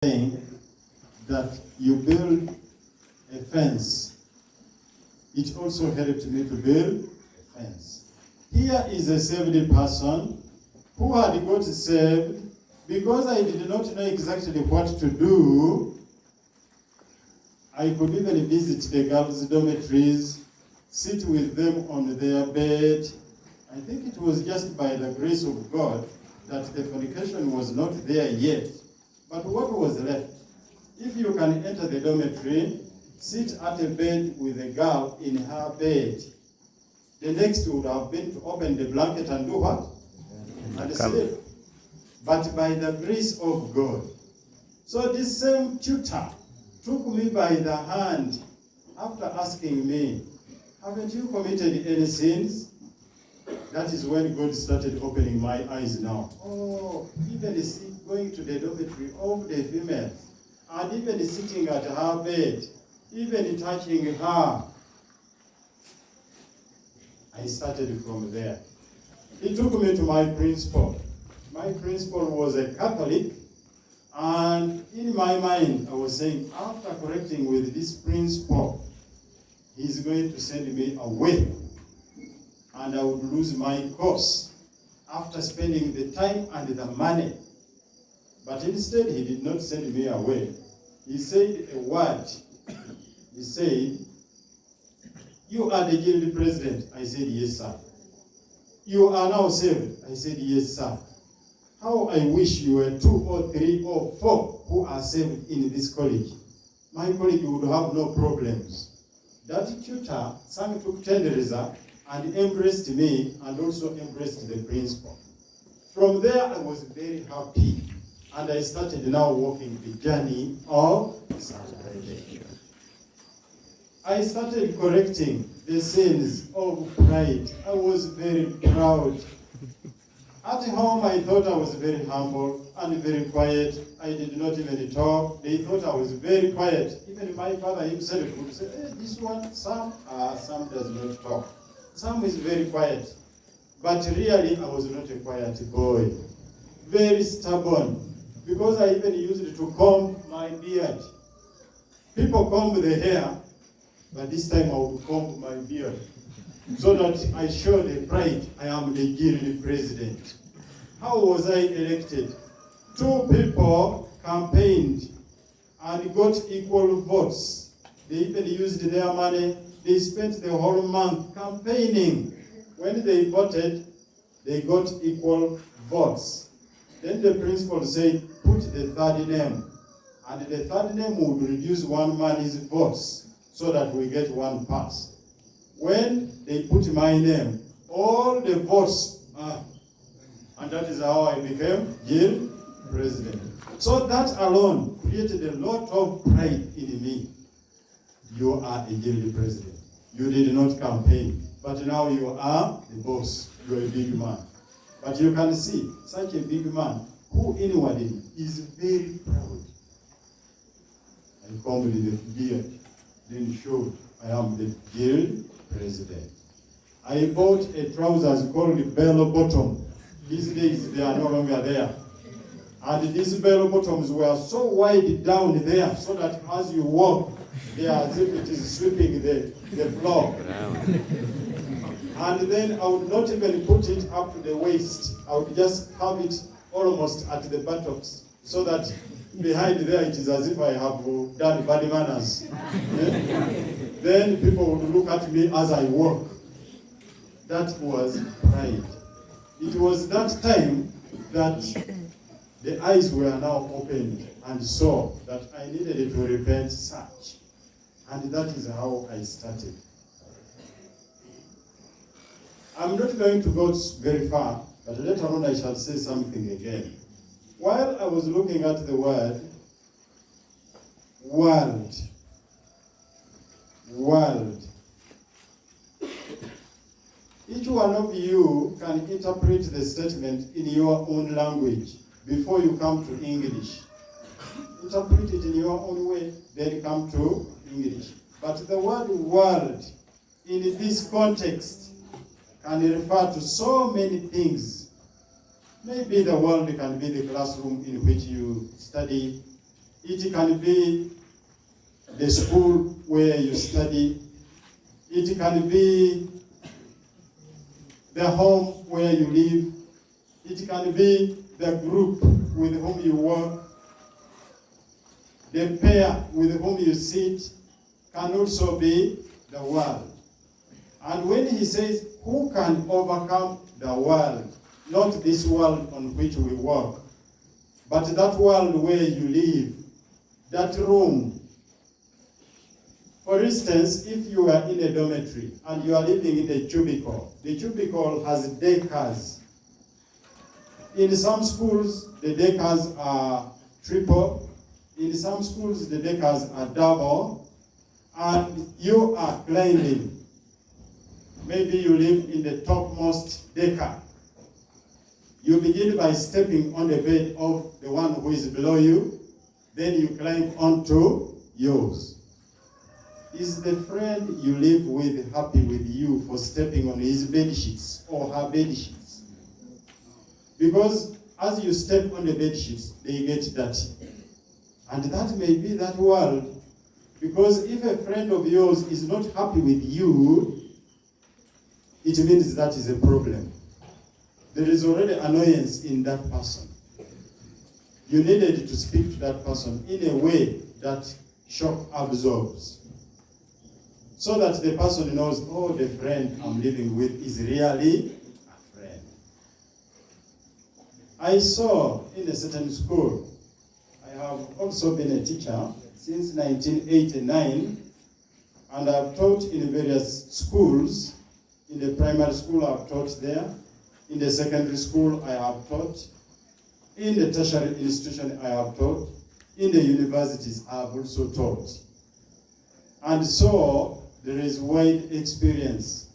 saying that you build a fence. It also helped me to build a fence. Here is a saved person who had got saved because I did not know exactly what to do. I could even visit the girls' dormitories, sit with them on their bed. I think it was just by the grace of God that the fornication was not there yet. But what was left? If you can enter the dormitory, sit at a bed with a girl in her bed, the next would have been to open the blanket and do what? And sleep. But by the grace of God. So this same tutor took me by the hand after asking me, haven't you committed any sins? That is when God started opening my eyes now. Oh, even going to the dormitory of the female, and even sitting at her bed, even touching her. I started from there. He took me to my principal. My principal was a Catholic, and in my mind, I was saying, after correcting with this principal, he's going to send me away, and I would lose my course after spending the time and the money. But instead, he did not send me away. He said a word. He said, "You are the guild president." I said, "Yes, sir." "You are now saved." I said, "Yes, sir." How I wish you were 2 or 3 or 4 who are saved in this college. My college would have no problems. That tutor took Teresa and embraced me and also embraced the principal. From there, I was very happy. And I started now walking the journey of sanctification. I started correcting the sins of pride. I was very proud. At home, I thought I was very humble and very quiet. I did not even talk. They thought I was very quiet. Even my father himself would say, "Hey, this one, Sam does not talk. Sam is very quiet." But really, I was not a quiet boy. Very stubborn. Because I even used it to comb my beard. People comb the hair, but this time I would comb my beard. So that I show the pride, I am the guild president. How was I elected? 2 people campaigned and got equal votes. They even used their money. They spent the whole month campaigning. When they voted, they got equal votes. Then the principal said, put the third name. And the third name would reduce one man's votes so that we get 1 pass. When they put my name, all the votes, and that is how I became guild president. So that alone created a lot of pride in me. You are a guild president. You did not campaign, but now you are the boss. You are a big man. But you can see such a big man who inwardly is very proud. I combed the beard, then showed I am the guild president. I bought a trousers called bell bottom. These days they are no longer there. And these bell bottoms were so wide down there so that as you walk, they are as if it is sweeping the floor. And then I would not even put it up to the waist. I would just have it almost at the buttocks, so that behind there it is as if I have done bad manners. Then people would look at me as I walk. That was pride. It was that time that the eyes were now opened and saw that I needed to repent such. And that is how I started. I'm not going to go very far, but later on I shall say something again. While I was looking at the word, world, each one of you can interpret the statement in your own language before you come to English. Interpret it in your own way, then come to English. But the word world, in this context, can refer to so many things. Maybe the world can be the classroom in which you study. It can be the school where you study. It can be the home where you live. It can be the group with whom you work. The pair with whom you sit can also be the world. And when he says, who can overcome the world? Not this world on which we walk, but that world where you live, that room. For instance, if you are in a dormitory and you are living in a cubicle, the cubicle has decals. In some schools, the decals are triple. In some schools, the decals are double. And you are climbing. Maybe you live in the topmost decker. You begin by stepping on the bed of the one who is below you. Then you climb onto yours. Is the friend you live with happy with you for stepping on his bed sheets or her bed sheets? Because as you step on the bed sheets, they get dirty. And that may be that world. Because if a friend of yours is not happy with you, it means that is a problem. There is already annoyance in that person. You needed to speak to that person in a way that shock absorbs. So that the person knows, oh, the friend I'm living with is really a friend. I saw in a certain school, I have also been a teacher since 1989, and I've taught in various schools. In the primary school, I've taught there. In the secondary school, I have taught. In the tertiary institution, I have taught. In the universities, I have also taught. And so, there is wide experience.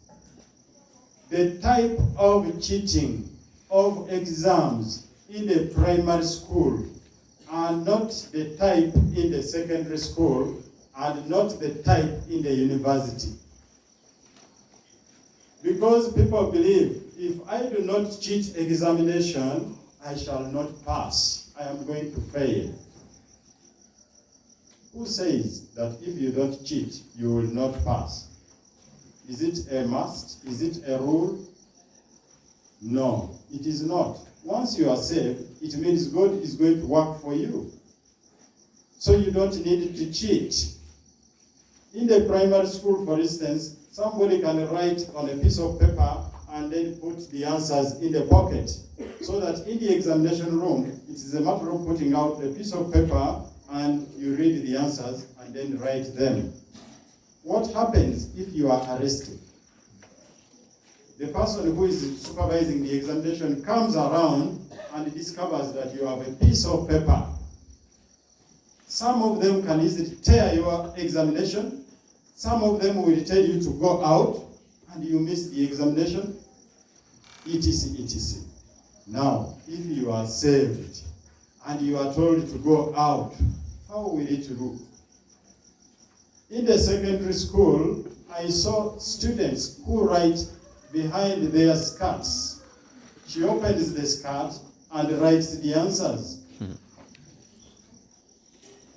The type of cheating of exams in the primary school are not the type in the secondary school and not the type in the university. Because people believe, if I do not cheat examination, I shall not pass. I am going to fail. Who says that if you don't cheat, you will not pass? Is it a must? Is it a rule? No, it is not. Once you are saved, it means God is going to work for you. So you don't need to cheat. In the primary school, for instance, somebody can write on a piece of paper and then put the answers in the pocket. So that in the examination room, it is a matter of putting out a piece of paper and you read the answers and then write them. What happens if you are arrested? The person who is supervising the examination comes around and discovers that you have a piece of paper. Some of them can easily tear your examination. Some of them will tell you to go out and you miss the examination, etc., etc. Now, if you are saved and you are told to go out, how will it look? In the secondary school, I saw students who write behind their skirts. She opens the skirt and writes the answers.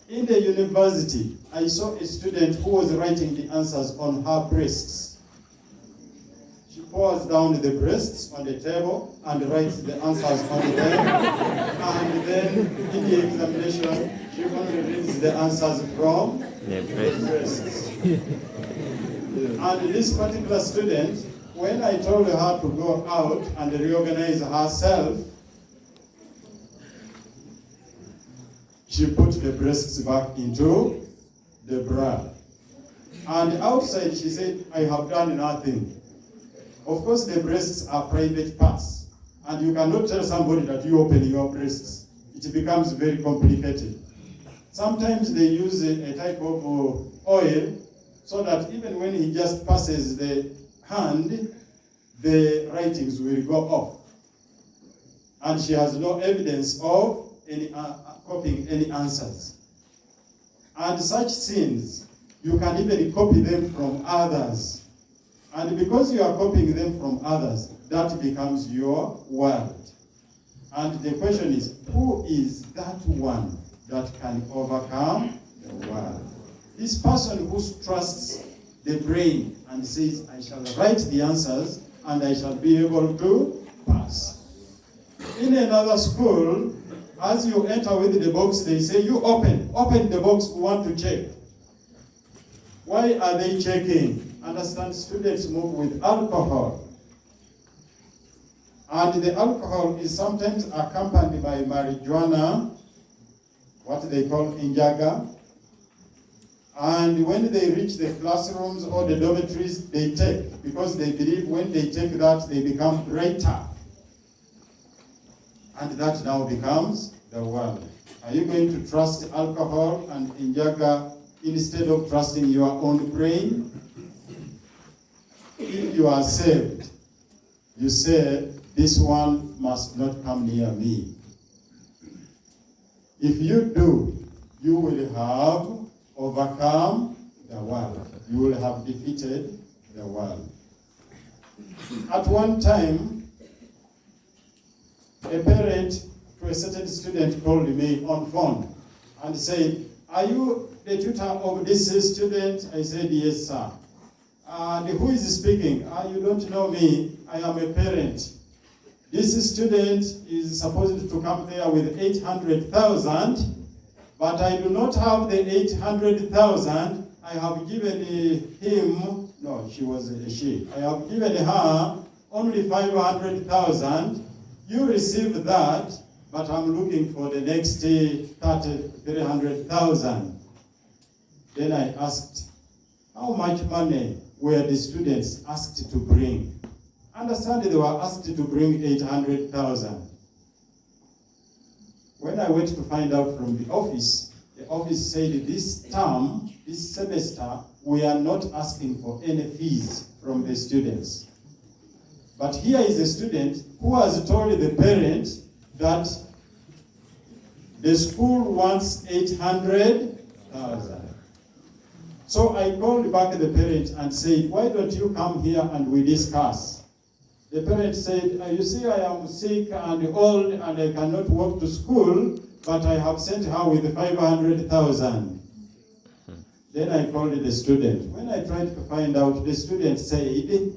In the university, I saw a student who was writing the answers on her breasts. She pours down the breasts on the table and writes the answers on the table. And then in the examination, she only reads the answers from the breasts. And this particular student, when I told her to go out and reorganize herself, she put the breasts back into the bra. And outside she said, I have done nothing. Of course, the breasts are private parts. And you cannot tell somebody that you open your breasts. It becomes very complicated. Sometimes they use a type of oil so that even when he just passes the hand, the writings will go off. And she has no evidence of any copying any answers. And such sins, you can even copy them from others. And because you are copying them from others, that becomes your world. And the question is, who is that one that can overcome the world. This person who trusts the brain and says, I shall write the answers and I shall be able to pass. In another school, as you enter with the box, they say, you open the box, we want to check. Why are they checking? Understand, students move with alcohol. And the alcohol is sometimes accompanied by marijuana, what they call injaga. And when they reach the classrooms or the dormitories, they take, because they believe when they take that, they become brighter. And that now becomes the world. Are you going to trust alcohol and injaga instead of trusting your own brain? If you are saved, you say, this one must not come near me. If you do, you will have overcome the world. You will have defeated the world. At one time, a parent to a certain student called me on phone and said, are you the tutor of this student? I said, yes, sir. And who is speaking? You don't know me. I am a parent. This student is supposed to come there with 800,000, but I do not have the 800,000. I have given him, no, she was a she. I have given her only 500,000. You receive that, but I'm looking for the next 300,000. Then I asked, how much money were the students asked to bring? Understand, they were asked to bring 800,000. When I went to find out from the office said this term, this semester, we are not asking for any fees from the students. But here is a student who has told the parent that the school wants 800,000. So I called back the parent and said, why don't you come here and we discuss? The parent said, you see, I am sick and old and I cannot walk to school, but I have sent her with 500,000. Then I called the student. When I tried to find out, the student said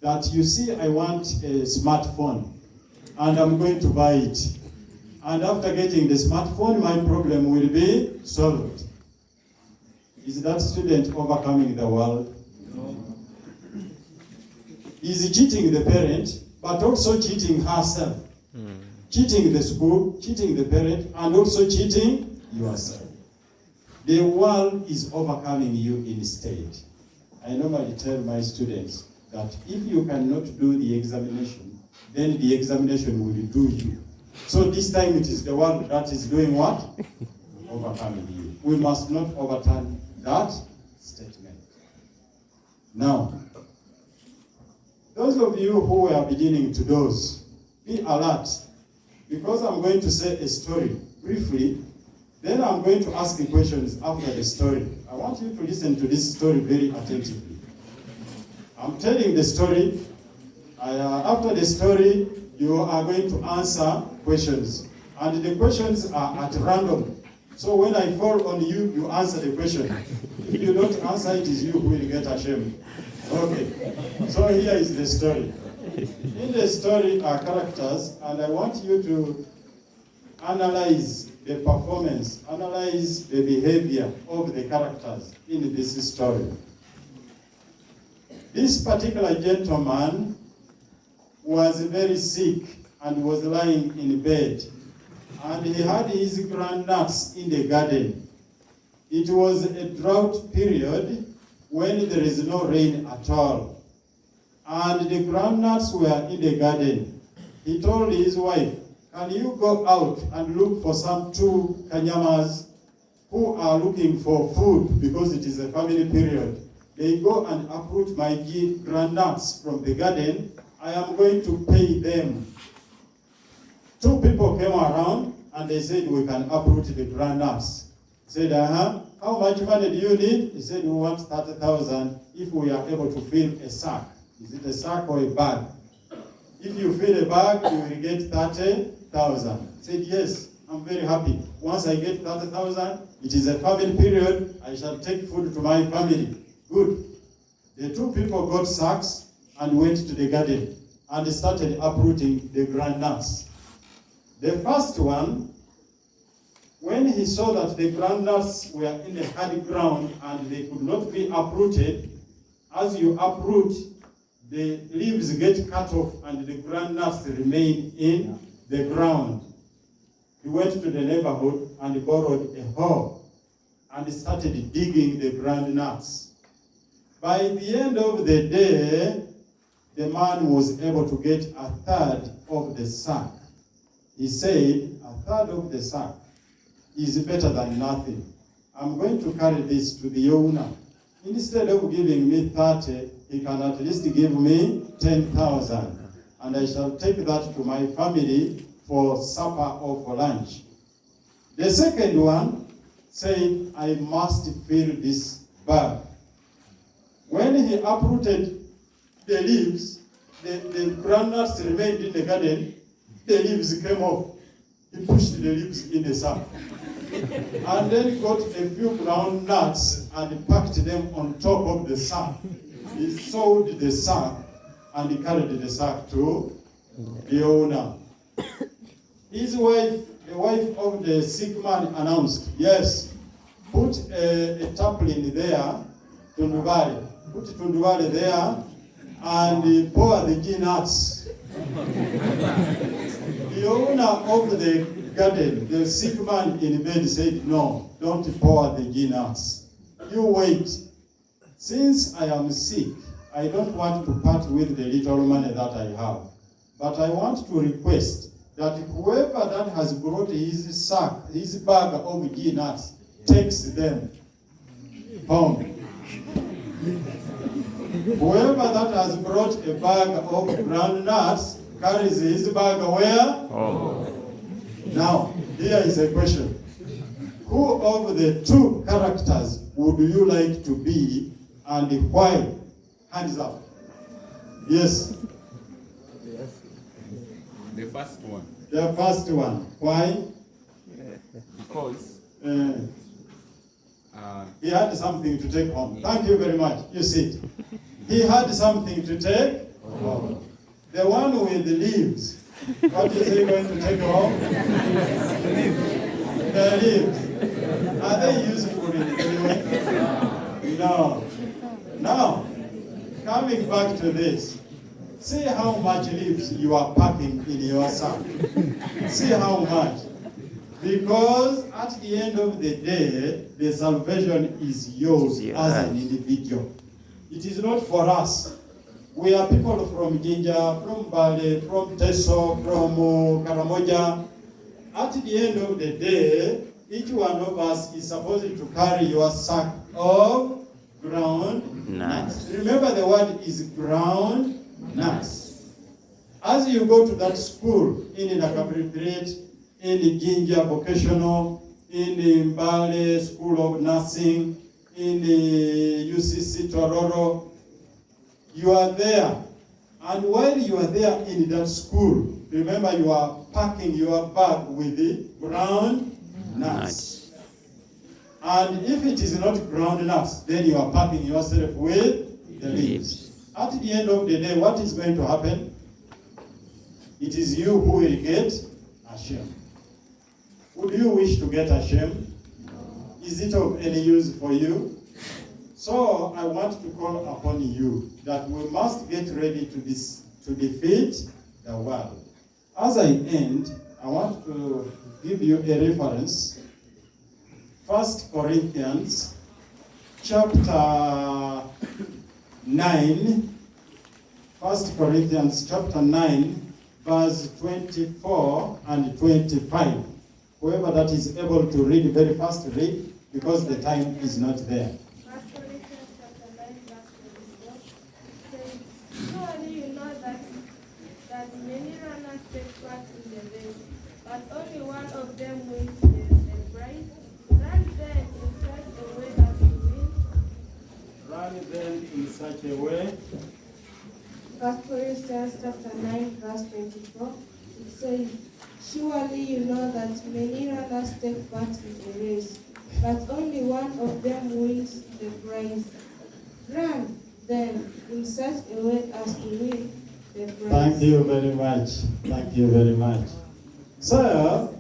that, you see, I want a smartphone and I'm going to buy it. And after getting the smartphone, my problem will be solved. Is that student overcoming the world? No. Is cheating the parent, but also cheating herself. Cheating the school, cheating the parent, and also cheating yourself. The world is overcoming you instead. I normally tell my students that if you cannot do the examination, then the examination will do you. So this time it is the world that is doing what? Overcoming you. We must not overturn that statement. Now, those of you who are beginning to doze, be alert, because I'm going to say a story briefly, then I'm going to ask you questions after the story. I want you to listen to this story very attentively. I'm telling the story. After the story, you are going to answer questions. And the questions are at random. So when I fall on you, you answer the question. If you don't answer, it is you who will get ashamed. Okay, so here is the story. In the story are characters, and I want you to analyze the performance, analyze the behavior of the characters in this story. This particular gentleman was very sick and was lying in bed, and he had his groundnuts in the garden. It was a drought period when there is no rain at all. And the groundnuts were in the garden. He told his wife, can you go out and look for some two kanyamas who are looking for food because it is a family period. They go and uproot my groundnuts from the garden. I am going to pay them. Two people came around and they said, we can uproot the groundnuts. Said, how much money do you need? He said, we want 30,000 if we are able to fill a sack. Is it a sack or a bag? If you fill a bag, you will get 30,000. Said, yes. I'm very happy. Once I get 30,000, it is a family period. I shall take food to my family. Good. The two people got sacks and went to the garden and started uprooting the groundnuts. The first one, when he saw that the groundnuts were in the hard ground and they could not be uprooted, as you uproot, the leaves get cut off and the groundnuts remain in the ground. He went to the neighborhood and borrowed a hoe and started digging the groundnuts. By the end of the day, the man was able to get a third of the sack. He said, a third of the sack is better than nothing. I'm going to carry this to the owner. Instead of giving me 30, he can at least give me 10,000. And I shall take that to my family for supper or for lunch. The second one said, I must fill this bag. When he uprooted the leaves, the groundnuts remained in the garden, the leaves came off. He pushed the leaves in the sack. And then got a few groundnuts and packed them on top of the sack. He sold the sack and he carried the sack to the owner. His wife, the wife of the sick man, announced, yes, put a tarpaulin there, tundubare. Put tundubare there and pour the nuts. The owner of the garden, the sick man in bed, said, no, don't pour the nuts. You wait. Since I am sick, I don't want to part with the little money that I have. But I want to request that whoever that has brought his sack, his bag of nuts, takes them home. Whoever that has brought a bag of groundnuts carries his bag where? Now, here is a question. Who of the two characters would you like to be and why? Hands up. Yes. The first one. The first one. Why? Because he had something to take home. Thank you very much. You sit. He had something to take home. The one with the leaves. What is he going to take home? The leaves. Are they useful in any way? No. Now, coming back to this, see how much leaves you are packing in your sack. See how much. Because at the end of the day, the salvation is yours as an individual. It is not for us. We are people from Jinja, from Bale, from Teso, from Karamoja. At the end of the day, each one of us is supposed to carry your sack of ground nuts. Remember, the word is ground nuts. As you go to that school in Nakabri, in Jinja Vocational, in Mbale School of Nursing, in the UCC Tororo, you are there. And while you are there in that school, remember you are packing your bag with the ground nuts. And if it is not ground nuts, then you are packing yourself with the leaves. At the end of the day, what is going to happen? It is you who will get ashamed. Would you wish to get ashamed? Is it of any use for you? So I want to call upon you that we must get ready to defeat the world. As I end, I want to give you a reference. 1 Corinthians chapter 9. 1 Corinthians chapter 9, verse 24 and 25. Whoever that is able to read very fast, read, because the time is not there. 1 Corinthians chapter 9, verse 24 says, surely you know that many runners take part in the race, but only one of them wins the prize. Run then in such a way as to win. Run then in such a way. 1 Corinthians chapter 9, verse 24, it says, Surely you know that many runners take part in the race, but only one of them wins the prize. Run, then, in such a way as to win the prize. Thank you very much. Thank you very much. So,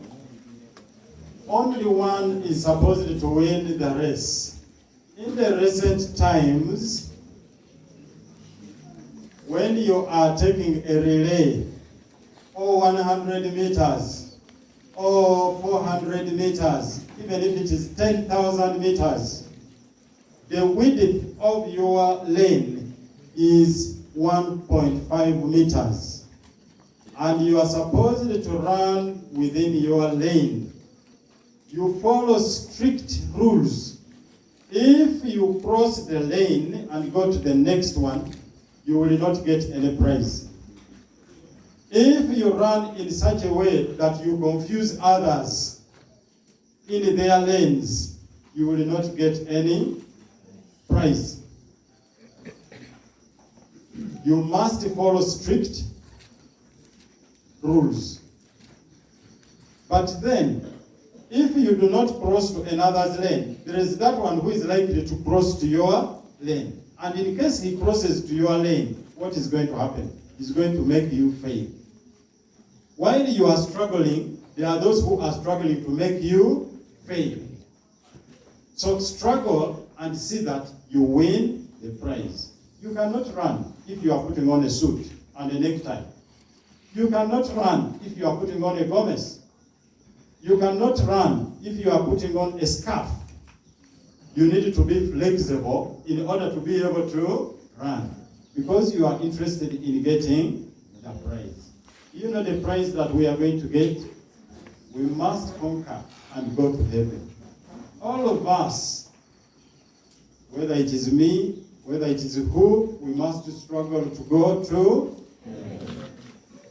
only one is supposed to win the race. In the recent times, when you are taking a relay, or 100 meters, or 400 meters, even if it is 10,000 meters, the width of your lane is 1.5 meters. And you are supposed to run within your lane. You follow strict rules. If you cross the lane and go to the next one, you will not get any prize. If you run in such a way that you confuse others in their lanes, you will not get any prize. You must follow strict rules. But then, if you do not cross to another's lane, there is that one who is likely to cross to your lane. And in case he crosses to your lane, what is going to happen? He's going to make you fail. While you are struggling, there are those who are struggling to make you fail. So struggle and see that you win the prize. You cannot run if you are putting on a suit and a necktie. You cannot run if you are putting on a gomez. You cannot run if you are putting on a scarf. You need to be flexible in order to be able to run, because you are interested in getting the prize. You know the prize that we are going to get? We must conquer and go to heaven. All of us, whether it is me, whether it is who, we must struggle to go to heaven.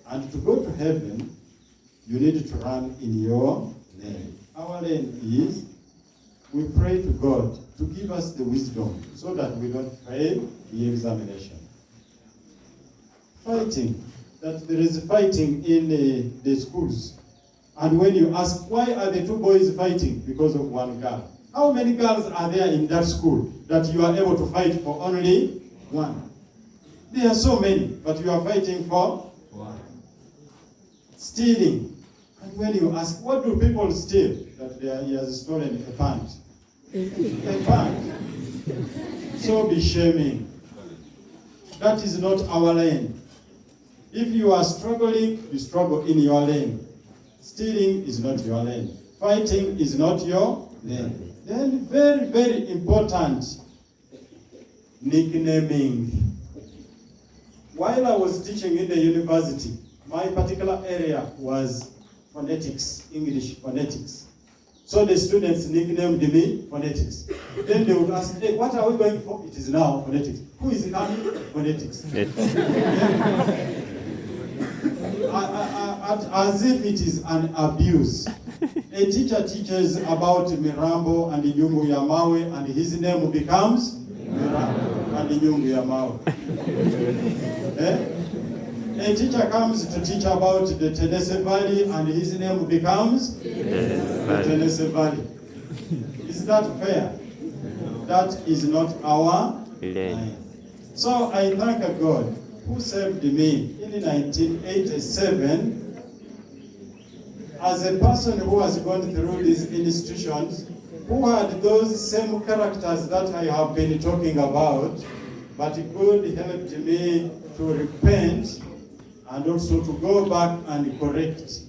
And to go to heaven, you need to run in your lane. Our lane is, we pray to God to give us the wisdom so that we don't fail the examination. Fighting, that there is fighting in the schools. And when you ask, why are the two boys fighting? Because of one girl. How many girls are there in that school that you are able to fight for only one? There are so many, but you are fighting for one. Stealing. And when you ask, what do people steal? That he has stolen a pant. A pant. So be shaming. That is not our lane. If you are struggling, you struggle in your lane. Stealing is not your lane. Fighting is not your lane. Then very, very important, nicknaming. While I was teaching in the university, my particular area was phonetics, English phonetics. So the students nicknamed me phonetics. Then they would ask, hey, what are we going for? It is now phonetics. Who is coming? Phonetics. As if it is an abuse. A teacher teaches about Mirambo and Nyungu ya Mawe, and his name becomes Mirambo and Nyungu ya Mawe. A teacher comes to teach about the Tennessee Valley, and his name becomes the Tennessee Valley. Is that fair? That is not our line. So I thank God who saved me in 1987 as a person who has gone through these institutions, who had those same characters that I have been talking about, but God helped me to repent and also to go back and correct.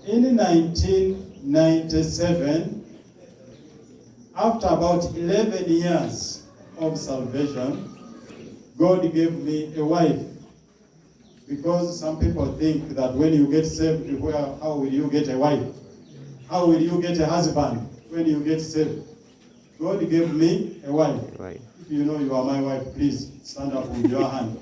In 1997, after about 11 years of salvation, God gave me a wife. Because some people think that when you get saved, how will you get a wife? How will you get a husband when you get saved? God gave me a wife. Right. If you know you are my wife, please stand up with your hand.